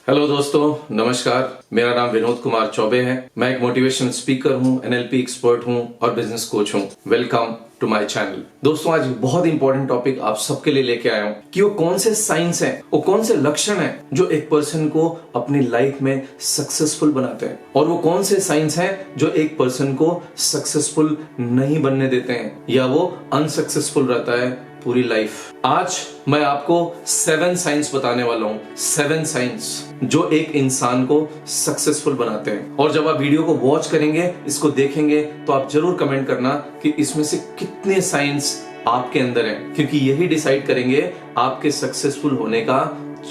Hello दोस्तों, नमस्कार। मेरा नाम विनोद कुमार चौबे है। मैं एक मोटिवेशनल स्पीकर हूँ, एनएलपी एक्सपर्ट हूँ और बिजनेस कोच हूँ। Welcome to my channel. दोस्तों, आज बहुत इंपॉर्टेंट टॉपिक आप सबके लिए लेके आया हूँ कि वो कौन से साइंस हैं, वो कौन से लक्षण हैं जो एक पर्सन को अपनी लाइफ में सक्सेसफुल बनाते हैं, और वो कौन से साइंस हैं जो एक पर्सन को सक्सेसफुल नहीं बनने देते हैं या वो अनसक्सेसफुल रहता है पूरी लाइफ। आज मैं आपको 7 साइंस बताने वाला हूँ। 7 साइंस जो एक इंसान को सक्सेसफुल बनाते हैं। और जब आप वीडियो को वॉच करेंगे, इसको देखेंगे, तो आप जरूर कमेंट करना कि इसमें से कितने साइंस आपके अंदर हैं, क्योंकि यही डिसाइड करेंगे आपके सक्सेसफुल होने का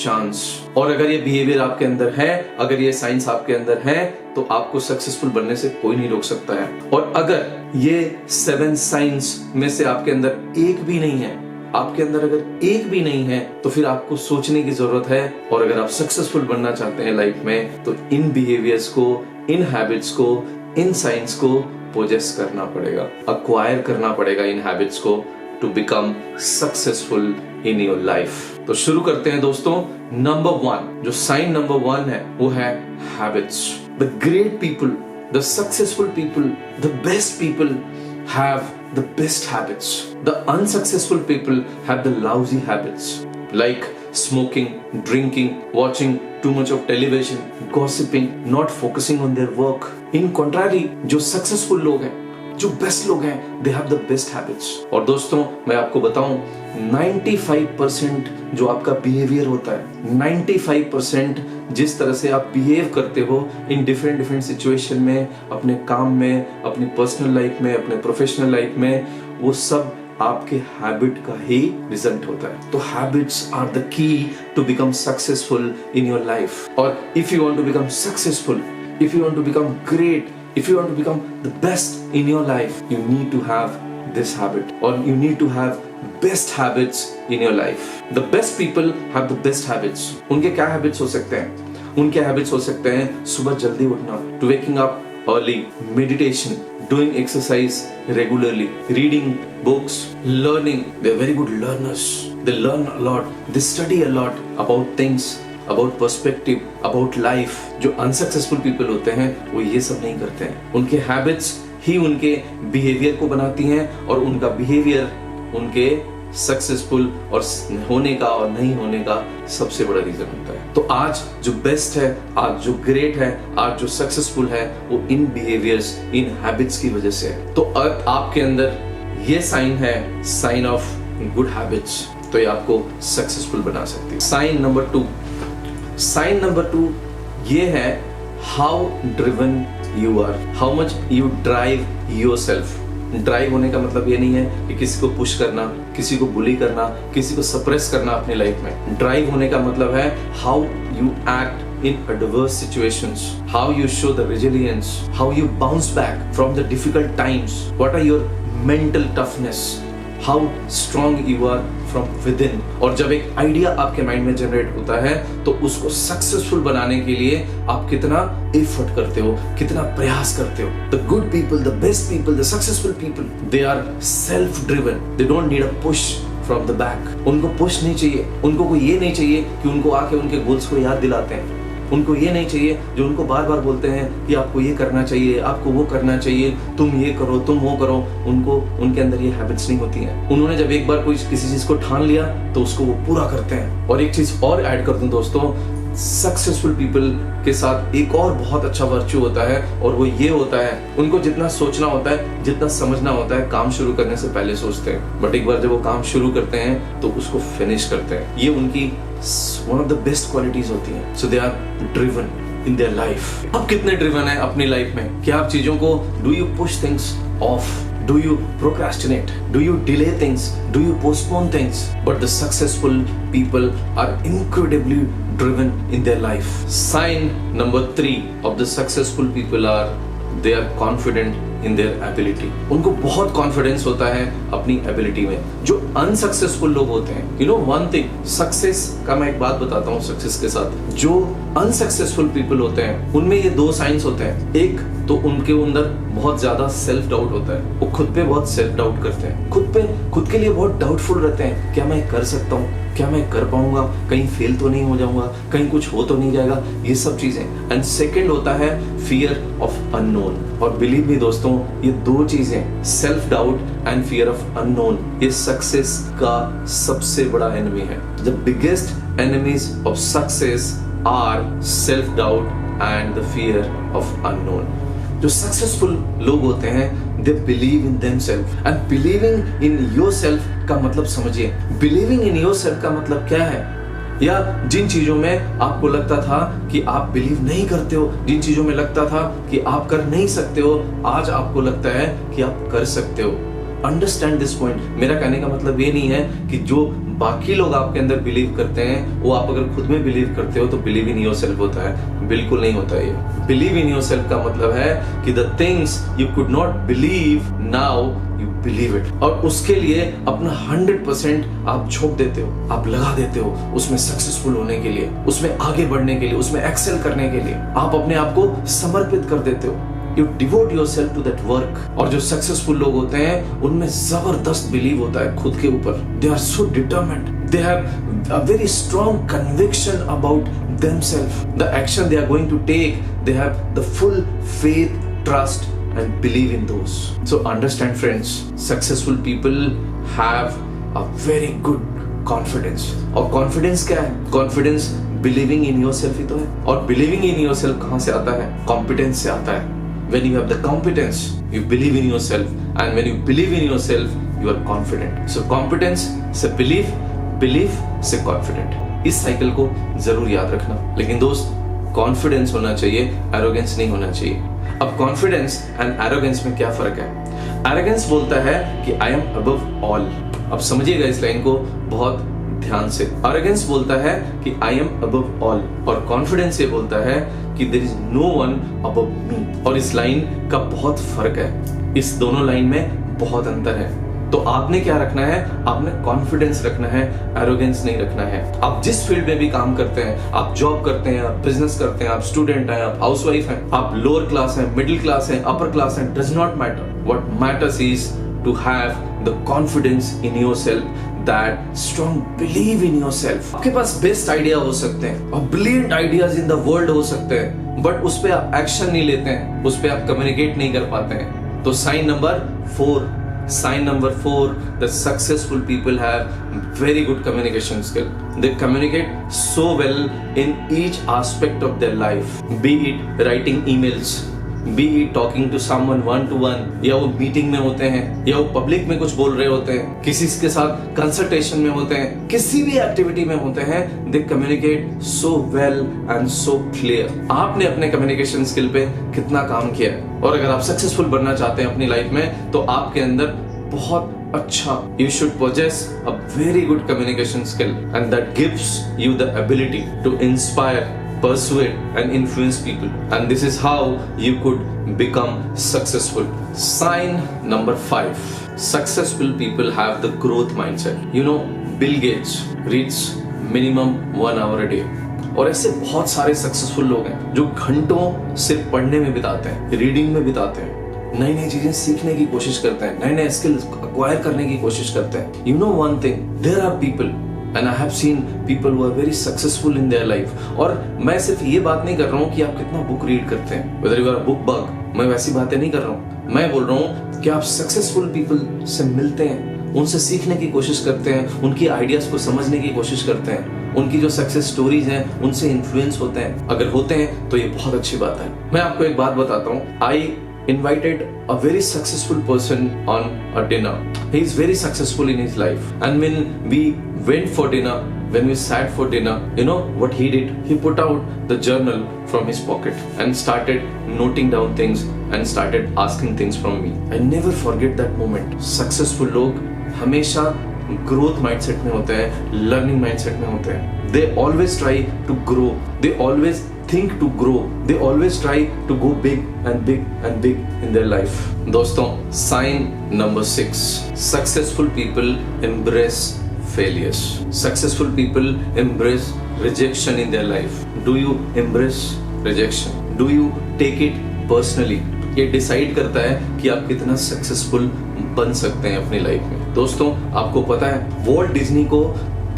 चांस। और अगर ये बिहेवियर आपके अंदर है, अगर ये साइंस आपके अंदर है, तो आपको सक्सेसफुल बनने से कोई नहीं रोक सकता है। और अगर ये 7 साइंस में से आपके अंदर एक भी नहीं है, आपके अंदर अगर एक भी नहीं है, तो फिर आपको सोचने की जरूरत है। और अगर आप सक्सेसफुल बनना चाहते हैं लाइफ में, तो इन बिहेवियर्स को, इन हैबिट्स को, इन साइंस को पोजेस करना पड़ेगा, अक्वायर करना पड़ेगा इन हैबिट्स को to become successful in your life. तो शुरू करते हैं दोस्तों। नंबर 1, जो साइन नंबर 1 है, वो है habits. The great people, the successful people, the best people have the best habits. The unsuccessful people have the lousy habits, like smoking, drinking, watching too much of television, gossiping, not focusing on their work. In contrary, जो successful लोग हैं, जो best लोग हैं, they have the best habits. और दोस्तों, मैं आपको बताऊं, 95% जो आपका बिहेवियर होता है, 95% जिस तरह से आप बिहेव करते हो इन डिफरेंट सिचुएशन में, अपने काम में, अपनी पर्सनल लाइफ में, अपने प्रोफेशनल लाइफ में, वो सब आपके हैबिट का ही रिजल्ट होता है। तो habits are the key to become successful in your life. और if you want to become successful, if you want to become great, if you want to become the best in your life, you need to have this habit, or you need to have best habits in your life. The best people have the best habits. उनके क्या habits हो सकते हैं? उनके habits हो सकते हैं सुबह जल्दी उठना, to waking up early, meditation, doing exercise regularly, reading books, learning. They're very good learners. They learn a lot. They study a lot about things, about perspective, about life. जो अनसक्सेसफुल पीपल होते हैं वो ये सब नहीं करते हैं। उनके हैबिट्स ही उनके बिहेवियर को बनाती हैं, और उनका बिहेवियर उनके सक्सेसफुल और होने का और नहीं होने का सबसे बड़ा रीजन होता है। तो आज जो बेस्ट है, आज जो ग्रेट है, आज जो सक्सेसफुल है, वो इन बिहेवियर्स, इन हैबिट्स की वजह से है। तो अगर आपके अंदर ये साइन है, साइन ऑफ गुड हैबिट्स, तो ये आपको सक्सेसफुल बना सकती है। साइन नंबर 2, साइन नंबर 2 ये है how driven you are, how much you drive yourself. Drive होने का मतलब ये नहीं है कि किसी को पुश करना, किसी को बुली करना, किसी को सप्रेस करना अपनी लाइफ में। ड्राइव होने का मतलब है how you act in adverse situations, how you show the resilience, how you bounce back from the difficult times, what are your mental toughness, how strong you are from within. और जब एक idea आपके mind में generate होता है, तो उसको successful बनाने के लिए आप कितना एफर्ट करते हो, कितना प्रयास करते हो। The good people, the best people, the successful people, they are self-driven. They don't need a push from the back. उनको पुश नहीं चाहिए, उनको कोई ये नहीं चाहिए कि उनको आके उनके गोल्स को याद दिलाते हैं। उनको ये नहीं चाहिए जो उनको बार बार बोलते हैं कि आपको ये करना चाहिए, आपको वो करना चाहिए, तुम ये करो, तुम वो करो। उनको, उनके अंदर ये हैबिट्स नहीं होती हैं। उन्होंने जब एक बार कोई किसी चीज को ठान लिया, तो उसको वो पूरा करते हैं। और एक चीज और ऐड कर दूं दोस्तों, सक्सेसफुल पीपल के साथ एक और बहुत अच्छा वर्च्यू होता है, और वो ये होता है, उनको जितना सोचना होता है, जितना समझना होता है, काम शुरू करने से पहले सोचते हैं, बट एक बार जब वो काम शुरू करते हैं तो उसको फिनिश करते हैं। ये उनकी one of the best qualities होती है। So they are driven in their life. आप कितने driven हैं अपनी लाइफ में? क्या आप चीजों को, do you push things off? Do you procrastinate? Do you delay things? Do you postpone things? But the successful people are incredibly driven in their life. Sign number 3 of the successful people are they are confident in their ability. उनको बहुत confidence होता है अपनी ability में। जो unsuccessful लोग होते हैं, you know one thing, success का मैं एक बात बताता हूँ सक्सेस के साथ। जो अनसक्सेसफुल पीपल होते हैं उनमें ये दो साइंस होते हैं। एक तो उनके अंदर बहुत ज्यादा सेल्फ डाउट होता है, वो खुद पे बहुत सेल्फ डाउट करते हैं, खुद के लिए बहुत डाउटफुल रहते हैं। क्या मैं कर सकता हूँ, क्या मैं कर पाऊंगा, कहीं फेल तो नहीं हो जाऊंगा, कहीं कुछ हो तो नहीं जाएगा, ये सब चीजें। एंड सेकंड होता है फियर ऑफ अननोन। और बिलीव मी दोस्तों, ये दो चीजें, self doubt and fear of unknown, ये सक्सेस का सबसे बड़ा एनिमी है। The biggest enemies of success are self doubt and the fear of unknown. जो सक्सेसफुल लोग होते हैं, they believe in themselves. And believing in yourself का मतलब समझिए, बिलीविंग इन योरसेल्फ का मतलब क्या है? या जिन चीजों में आपको लगता था कि आप बिलीव नहीं करते हो, जिन चीजों में लगता था कि आप कर नहीं सकते हो, आज आपको लगता है कि आप कर सकते हो। Understand this point. मेरा कहने का मतलब ये नहीं है कि जो बाकी लोग आपके अंदर बिलीव करते हैं वो आप अगर खुद में बिलीव करते हो तो बिलीव इन योरसेल्फ होता है। बिल्कुल नहीं होता ये। बिलीव इन योरसेल्फ का मतलब है कि the things you could not believe now you believe it. और उसके लिए अपना 100% आप झोंक देते हो, आप लगा देते हो उसमें सक्सेसफुल होने के लिए, उसमें आगे बढ़ने के लिए, उसमें एक्सेल करने के लिए आप अपने आप को समर्पित कर देते हो। You devote yourself to that work। और जो सक्सेसफुल लोग होते हैं उनमें जबरदस्त बिलीव होता है खुद के ऊपर। They are so determined। They have a very strong conviction about themselves। The action they are going to take, they have the full faith, trust and believe in those। So understand friends, successful people have a very good confidence। और confidence क्या है? Confidence believing in yourself ही तो है। और believing in yourself कहाँ से आता है? Competence से आता है। When you have the competence, you believe in yourself, and when you believe in yourself, you are confident। So competence से belief, belief से confident। इस साइकिल को जरूर याद रखना। लेकिन दोस्त, कॉन्फिडेंस होना चाहिए, एरोगेंस नहीं होना चाहिए। अब कॉन्फिडेंस एंड एरोगेंस में क्या फर्क है? एरोगेंस बोलता है कि आई एम अबव ऑल। अब समझिएगा इस लाइन को बहुत ध्यान से। एरोगेंस बोलता है कि आई एम अबव ऑल, और कॉन्फिडेंस ये बोलता है कि there is no one above me. और इस लाइन का बहुत फर्क है, इस दोनों लाइन में बहुत अंतर है। तो आपने क्या रखना है? आपने कॉन्फिडेंस रखना है, एरोगेंस नहीं रखना है। आप जिस फील्ड में भी काम करते हैं, आप जॉब करते हैं, आप बिजनेस करते हैं, आप स्टूडेंट हैं, आप हाउसवाइफ हैं, आप लोअर क्लास हैं, मिडिल क्लास हैं, अपर क्लास हैं, does not matter. What matters is to have the confidence in yourself, that strong believe in yourself. आपके पास बेस्ट आइडिया हो सकते हैं और brilliant ideas in the world हो सकते हैं, बट उस पे आप एक्शन नहीं लेते हैं, उस पे आप कम्युनिकेट नहीं कर पाते हैं। तो sign number 4, the successful people have very good communication skill। They communicate so well in each aspect of their life, be it writing emails, be it talking to someone one to one, या वो meeting में होते हैं, या वो public में कुछ बोल रहे होते हैं, किसी के साथ कंसल्टेशन में होते हैं, किसी भी एक्टिविटी में होते हैं, they communicate so well and so clear। आपने अपने कम्युनिकेशन स्किल पे कितना काम किया है? और अगर आप सक्सेसफुल बनना चाहते हैं अपनी लाइफ में, तो आपके अंदर बहुत अच्छा, you should possess a very good communication skill, and that gives you the ability to inspire, persuade and influence people, and this is how you could become successful। Sign number 5, successful people have the growth mindset। You know, Bill Gates reads minimum 1 hour a day। और ऐसे बहुत सारे successful लोग हैं जो घंटों सिर्फ पढ़ने में बिताते हैं, रीडिंग में बिताते हैं, नई नई चीजें सीखने की कोशिश करते हैं, नए नए स्किल्स एक्वायर करने की कोशिश करते हैं। You know one thing, there are people and I have seen people who are very successful in their life। और मैं सिर्फ ये बात नहीं कर रहा हूँ कि आप कितना बुक रीड करते हैं, whether you are a book bug, मैं वैसी बातें नहीं कर रहा हूँ। मैं बोल रहा हूँ कि आप सक्सेसफुल पीपल से मिलते हैं, उनसे सीखने की कोशिश करते हैं, उनकी आइडियाज को समझने की कोशिश करते हैं, उनकी जो सक्सेस स्टोरीज हैं उनसे इन्फ्लुएंस होते हैं। अगर होते हैं तो ये बहुत अच्छी बात है। मैं आपको एक बात बताता हूँ। आई invited a very successful person on a dinner। He is very successful in his life, and when we went for dinner, when we sat for dinner, you know what he did? He put out the journal from his pocket and started noting down things and started asking things from me। I never forget that moment। Successful लोग हमेशा growth mindset में होते हैं, learning mindset में होते हैं। they always try to grow, they always think to grow, they always try to go big and big and big in their life. दोस्तों, sign number 6, successful people embrace failures. Successful people embrace rejection in their life. Do you embrace rejection? Do you take it personally? ये decide करता है कि आप कितना successful बन सकते हैं अपनी लाइफ में। दोस्तों, आपको पता है वॉल्ट डिज्नी को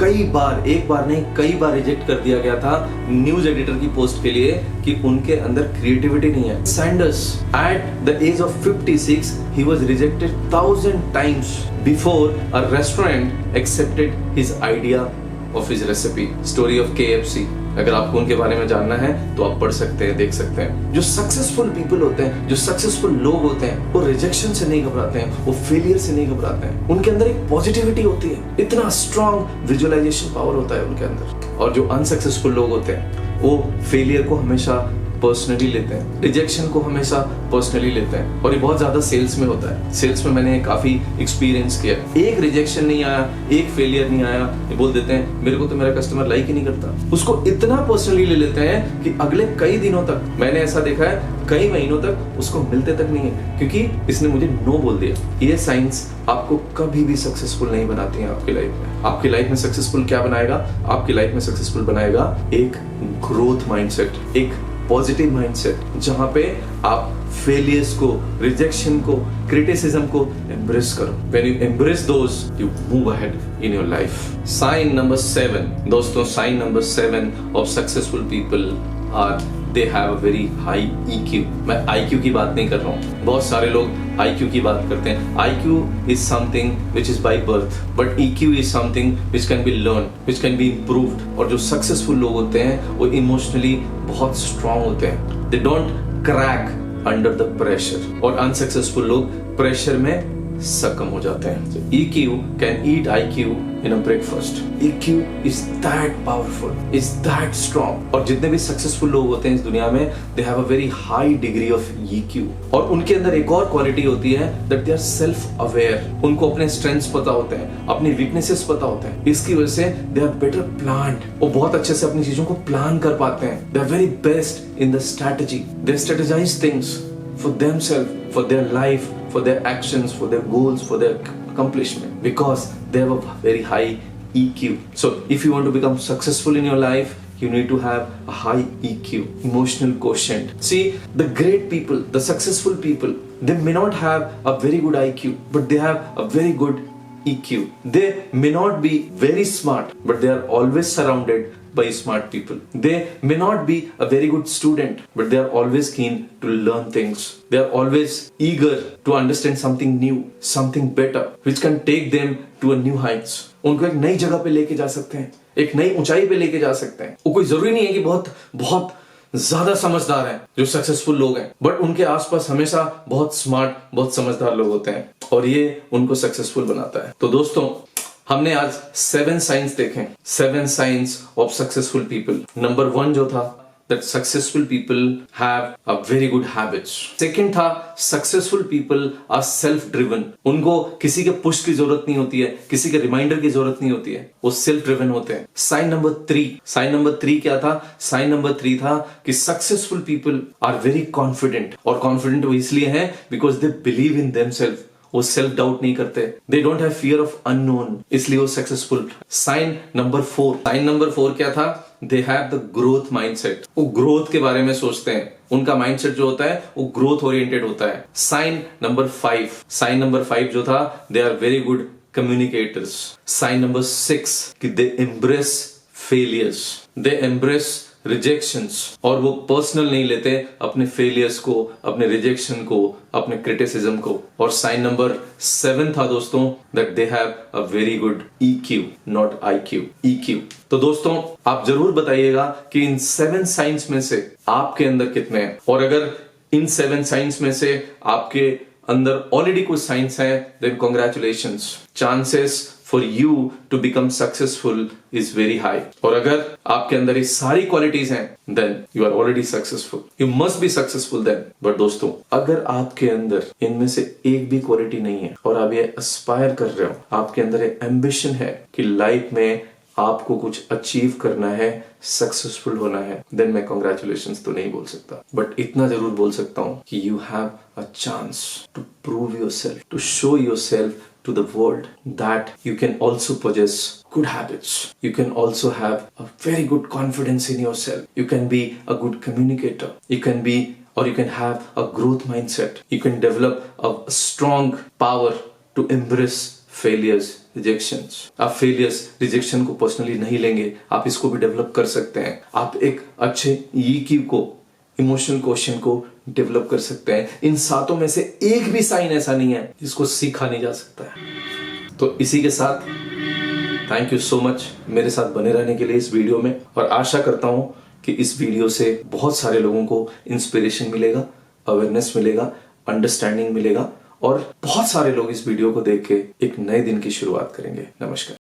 कई बार, एक बार नहीं कई बार रिजेक्ट कर दिया गया था न्यूज एडिटर की पोस्ट के लिए कि उनके अंदर क्रिएटिविटी नहीं है। Sanders at the age of 56 he was rejected 1000 times before a restaurant accepted his idea of his recipe. Story of KFC। अगर आपको उनके बारे में जानना है तो आप पढ़ सकते हैं, देख सकते हैं। जो सक्सेसफुल पीपल होते हैं, जो सक्सेसफुल लोग होते हैं, वो रिजेक्शन से नहीं घबराते हैं, वो फेलियर से नहीं घबराते हैं। उनके अंदर एक पॉजिटिविटी होती है, इतना स्ट्रॉन्ग विजुअलाइजेशन पावर होता है उनके अंदर। और जो अनसक्सेसफुल लोग होते हैं वो फेलियर को हमेशा पर्सनली लेते हैं, रिजेक्शन को हमेशा पर्सनली लेते हैं। और ये बहुत ज्यादा सेल्स में होता है। सेल्स में मैंने काफी एक्सपीरियंस किया। एक रिजेक्शन नहीं आया, एक फेलियर नहीं आया, ये बोल देते हैं मेरे को तो मेरा कस्टमर लाइक ही नहीं करता। उसको इतना पर्सनली ले लेते हैं कि अगले कई दिनों तक, मैंने ऐसा देखा है कई महीनों तक उसको मिलते तक नहीं है, क्योंकि इसने मुझे नो बोल दिया। ये साइंस आपको कभी भी सक्सेसफुल नहीं बनाती है आपकी लाइफ में। आपकी लाइफ में सक्सेसफुल क्या बनाएगा? आपकी लाइफ में सक्सेसफुल बनाएगा एक ग्रोथ माइंडसेट, एक पॉजिटिव माइंडसेट, जहां पे आप फेलियर्स को, रिजेक्शन को, क्रिटिसिज्म को एम्ब्रेस करो। When you embrace those, you move ahead in your life. Sign number 7, दोस्तों, sign number 7 of successful people are they have a very high EQ. मैं IQ की बात नहीं कर रहा हूँ। बहुत सारे लोग IQ की बात करते हैं। IQ is something which is by birth, but EQ is something which can be learned, which can be improved. और जो सक्सेसफुल लोग होते हैं वो इमोशनली बहुत स्ट्रांग होते हैं। They don't crack under the pressure. और अनसक्सेसफुल लोग प्रेशर में सकम हो जाते हैं। So EQ can eat IQ in a breakfast. EQ is that powerful, is that strong. और जितने भी सक्सेसफुल लोग होते हैं इस दुनिया में, they have a very high degree of EQ. और उनके अंदर एक और क्वालिटी होती है that they are self aware. उनको अपने स्ट्रेंथ्स पता होते हैं, अपनी वीकनेसेस पता होते हैं। इसकी वजह से they are better planned. वो बहुत अच्छे से अपनी चीजों को प्लान कर पाते हैं। They are very best in the strategy. They strategize things for themselves, for their life, for their actions, for their goals, for their accomplishment, because they have a very high EQ. So if you want to become successful in your life, you need to have a high EQ, emotional quotient. See, the great people, the successful people, they may not have a very good IQ, but they have a very good EQ. They may not be very smart, but they are always surrounded by smart people. They may not be a very good student, but they are always keen to learn things. They are always eager to understand something new, something better, which can take them to a new heights. उनको एक नई जगह पे लेके जा सकते हैं, एक नई ऊंचाई पे लेके जा सकते हैं। वो कोई जरूरी नहीं है कि बहुत ज्यादा समझदार हैं जो सक्सेसफुल लोग हैं, बट उनके आसपास हमेशा बहुत स्मार्ट, बहुत समझदार लोग होते हैं, और ये उनको सक्सेसफुल बनाता है। तो दोस्तों, हमने आज 7 साइंस देखे, 7 science of successful people. Number 1 जो था that successful people have a very good habits. Second था successful people are self driven. उनको किसी के पुश की जरूरत नहीं होती है, किसी के रिमाइंडर की जरूरत नहीं होती है, वो सेल्फ ड्रिवन होते हैं। साइन नंबर 3 क्या था? साइन नंबर 3 था कि successful people are very confident. और कॉन्फिडेंट वो इसलिए है because they believe in themselves. वो सेल्फ डाउट नहीं करते, they don't have fear of unknown, इसलिए वो सक्सेसफुल। साइन नंबर 4 क्या था? They have the growth mindset. वो ग्रोथ के बारे में सोचते हैं, उनका माइंडसेट जो होता है वो ग्रोथ ओरिएंटेड होता है। साइन नंबर 5 जो था, they are very good communicators. Sign number 6 कि they embrace failures, they embrace rejections, और वो पर्सनल नहीं लेते अपने फेलियर्स को, अपने रिजेक्शन को, अपने क्रिटिसिज्म को। और साइन नंबर 7 था दोस्तों, that they have a very good EQ, not IQ, EQ। तो दोस्तों, आप जरूर बताइएगा कि इन 7 साइंस में से आपके अंदर कितने हैं, और अगर इन 7 साइंस में से आपके अंदर ऑलरेडी कुछ साइंस है, then congratulations, chances for you to become successful is very high. और अगर आपके अंदर ये सारी क्वालिटीज हैं, then you are already successful. You must be successful then. But दोस्तों, अगर आपके अंदर इनमें से एक भी क्वालिटी नहीं है और आप ये एस्पायर कर रहे हो, आपके अंदर एक एम्बिशन है कि लाइफ में आपको कुछ अचीव करना है, सक्सेसफुल होना है, देन मैं कॉन्ग्रेचुलेशंस तो नहीं बोल सकता, बट इतना जरूर बोल सकता हूं कि you have a chance to prove yourself, to show yourself to the world that you can also possess good habits. You can also have a very good confidence in yourself. You can be a good communicator. You can be or you can have a growth mindset. You can develop a strong power to embrace failures, rejections. आप failures, rejection को personally नहीं लेंगे, आप इसको भी develop कर सकते हैं. आप एक अच्छे EQ को, इमोशनल क्वेश्चन को डेवलप कर सकते हैं. इन सातों में से एक भी साइन ऐसा नहीं है जिसको सीखा नहीं जा सकता है. तो इसी के साथ थैंक यू सो मच मेरे साथ बने रहने के लिए इस वीडियो में, और आशा करता हूं कि इस वीडियो से बहुत सारे लोगों को इंस्पिरेशन मिलेगा, अवेयरनेस मिलेगा, अंडरस्टैंडिंग मिलेगा, और बहुत सारे लोग इस वीडियो को देख के एक नए दिन की शुरुआत करेंगे. नमस्कार.